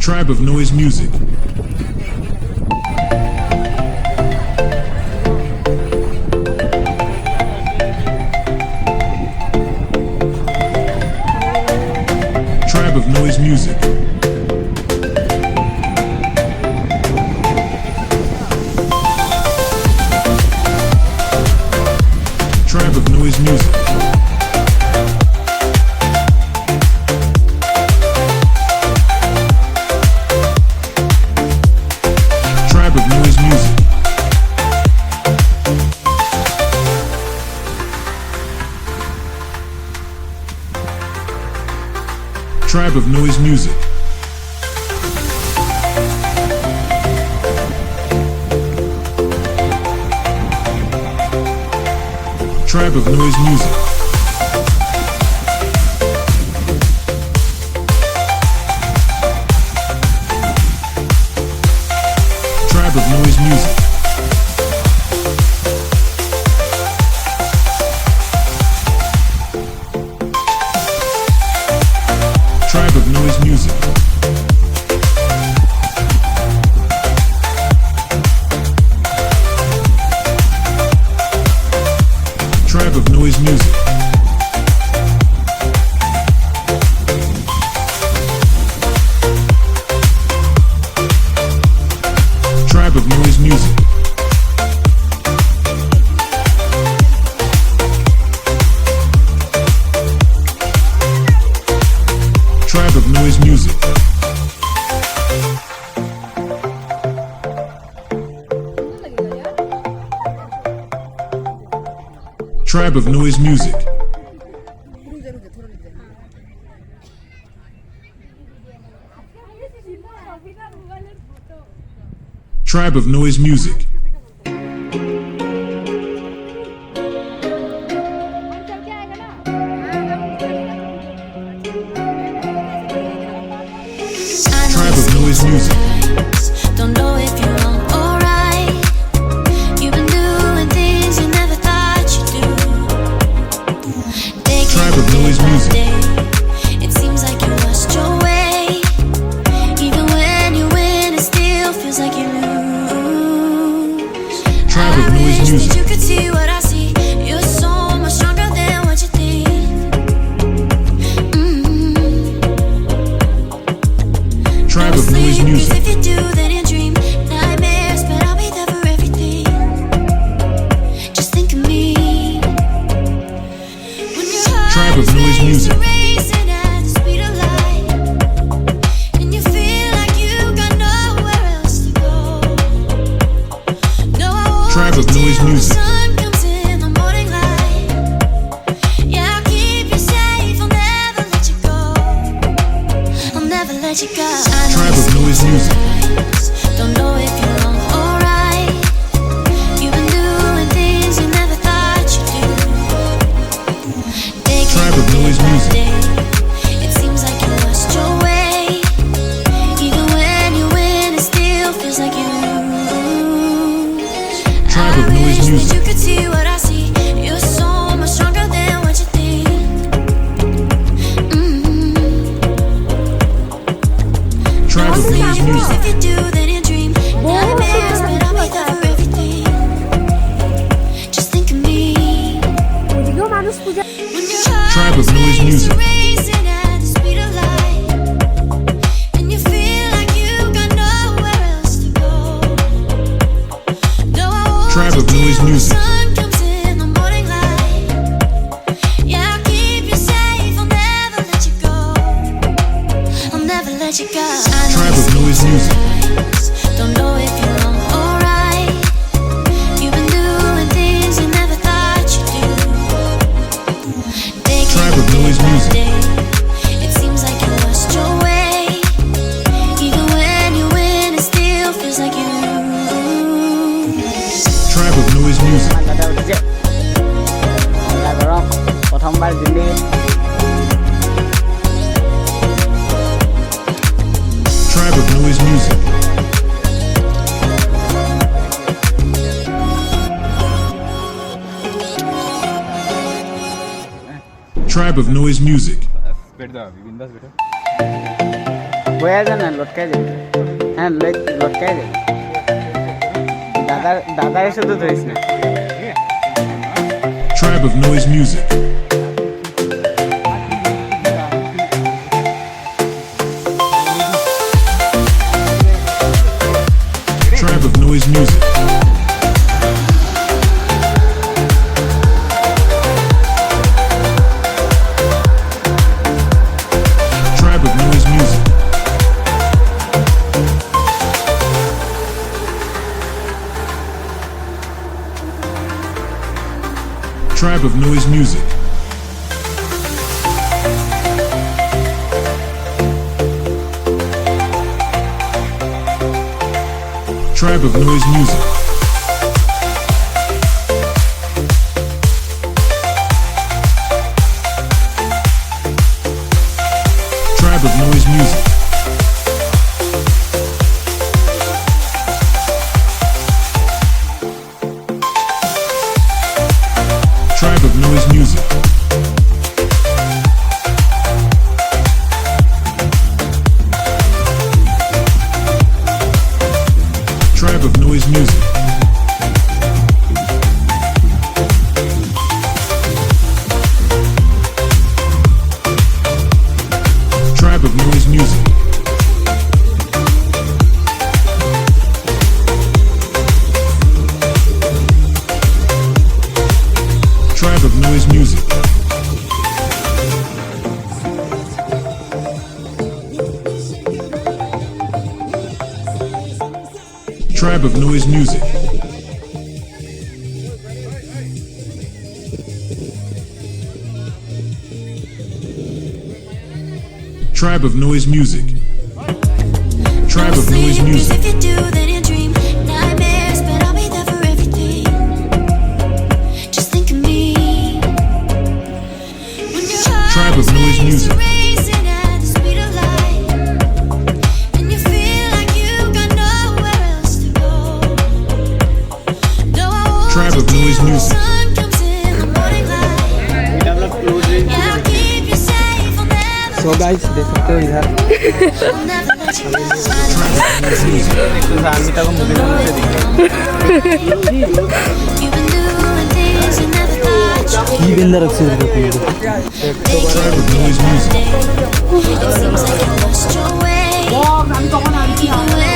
Tribe of Noise Music. Tribe of Noise Music. Tribe of Noise Music. Tribe of Noise Music. Tribe of Noise Music. Tribe of Noise Music. Tribe of Noise Music. Tribe of Noise Music. Tribe of Noise Music. Tribe of Noise Music. Tribe of Noise Music. Tribe of Noise Music. Tribe of Noise Music. Tribe of Noise Music. Don't know if you're wrong or right. You've been doing things you never thought you'd do. Tribe of Noise Music. It seems like you lost your way. Even when you win, it still feels like you lose. Tribe of Noise I wish Music. that you could see what I see. You're so much stronger than what you think. Tribe of Noise Music. If you do, then you dream nightmares, but I'll be there for everything. Just think of me. When your heart Tribe of is Noise Music. racing at the speed of light, and you feel like you got nowhere else to go. No, I won't Tribe of Noise till the Music. sun comes in the morning light. Yeah, I'll keep you safe. I'll never let you go. I'll never let you go. Tribe of Noise Music. Don't know if you're wrong or right. You've been doing things you never thought you'd do. Tribe of Noise Music. It seems like you lost your way. Even when you win, it still feels like you lose. Tribe of I Noise wish that Music. you could see what I see. You're so much stronger than what you think. Tribe of Noise Music. If you do, then you dream nightmares, but I'll be there for everything. Just think of me. When your Tribe of Noise heart is Music. racing at the speed of light, and you feel like you got nowhere else to go. No, I won't Tribe of Noise till the Music. sun comes in the morning light. Yeah, I'll keep you safe. I'll never let you go. I'll never let you go. Tribe of Noise Music. Don't know if you're wrong or right. You've been doing things you never thought you'd do. Tribe of Noise Music. It seems like you lost your way. Even when you win, it still feels like you lose. Tribe of Noise Music. প্রথমবার Delhi Tribe of Noise Music. Tribe of Noise Music. बेटा बिंदास बेटा বয়া যায় না লটকাই যায় হ্যাঁ লটকাই যায় দাদার শুধু ধরিস না Tribe of Noise Music. Tribe of Noise Music. Tribe of Noise Music. Tribe of Noise Music. Tribe of Noise Music. Tribe of Noise Music. Tribe of Noise Music. Tribe of Noise Music. Tribe of Noise Music. Tribe of Noise Music. Tribe of Noise Music. Tribe of Noise Music. Tribe of Noise Music. If you do, then you dream nightmares, but I'll be there for everything. Just think of me. When your Tribe of heart Noise is Music. racing at the speed of light, and you feel like you got nowhere else to go. No, I won't Tribe of Noise till the Music. sun comes in the morning light. Yeah, I'll keep you safe. I'll never so guys देख सकते हो इधर I'll never let you go. आदमी तक movie से देखा You've been doing things you never thought you की बिंदा रख से could. Tribe of Noise Music. It seems like you lost your way. Even when